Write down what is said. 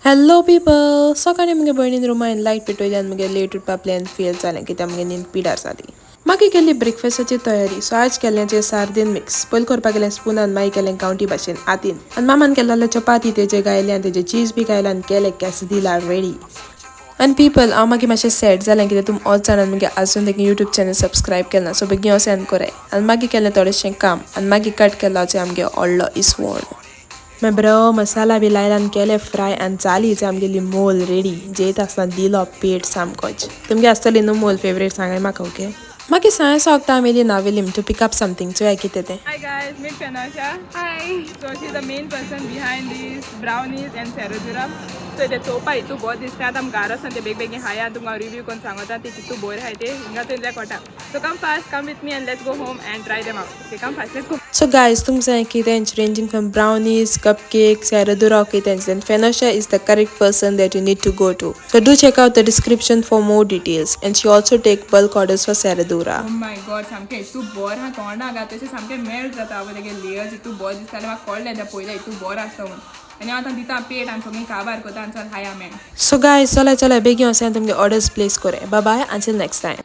Hello people! सकाळी मुगे भयणीन रुमायन light पेटयल्यान मुगे लेट उठपा प्लॅन फेल जालें कित्याक मुगे नींद पिड्यार जाली. मागीर केली ब्रेकफास्टाची तयारी सो आज केलें ते सार्दीन मिक्स पयलीं करपा गेलें स्पुनान मागीर केलें गांवठी भाशेन हातीन आनी मामान केल्लो चपाती तेजे गायले आनी तेजे चीज बी गायले आनी केलें कॅसदिला रेडी. आनी पीपल हांव मागीर मातशें सॅड जालें कित्याक तुम ऑच जाणान मुगे आजून तेगे यूट्यूब चॅनल सबस्क्रायब केलना सो बेगीन वचून कोराय आनी मागीर केलें थोडेंशें काम आनी मागीर कट केलो आमगे व्हडलो इसवण. मागीर बरो मसाला बी लायला आनी केलें फ्राय आनी जाली आमगेली मोल रेडी जेयत आसतना दिलो पेट सामकोच. तुमगे आसतली न्हू मोल फेवरेट सांगाय म्हाका ओके. मागीर सांय सोगता आमी येयली Navelim to pick up something चोया कितें तें. Hi guys, meet Fenosha. Hi. So she's the main person behind these brownies and serradura. So the topa itu बहुत दिसता आम गारस आणि ते बेग बेगीन हाया तुमका रिव्यू कोण सांगता ते कितू बोर हाय ते हिंगा तो इंजॉय कोटा. So come fast, come with me and let's go home and try them out. Okay, come fast, let's go. So guys, तुमचे कितें ranging from brownies, cupcakes, serradura कितें then Fenosha is the correct person that you need to go to. So do check out the description for more details and she also take bulk orders for serradura. Oh my god, सामके इतू bore हा तोंडा गाते से सामके melt जाता आवो तेगे layers इतू bore दिसताले म्हाका कळ्ळें ते पयले इतू बोर आसता म्हणून. आणि आता दिता पेट आनी सगळीं काबार कोता आनी चल हाया मेन. So guys, चला बेगीन वचून तुमगे ऑर्डर्स प्लेस कोरे. Bye bye until next time.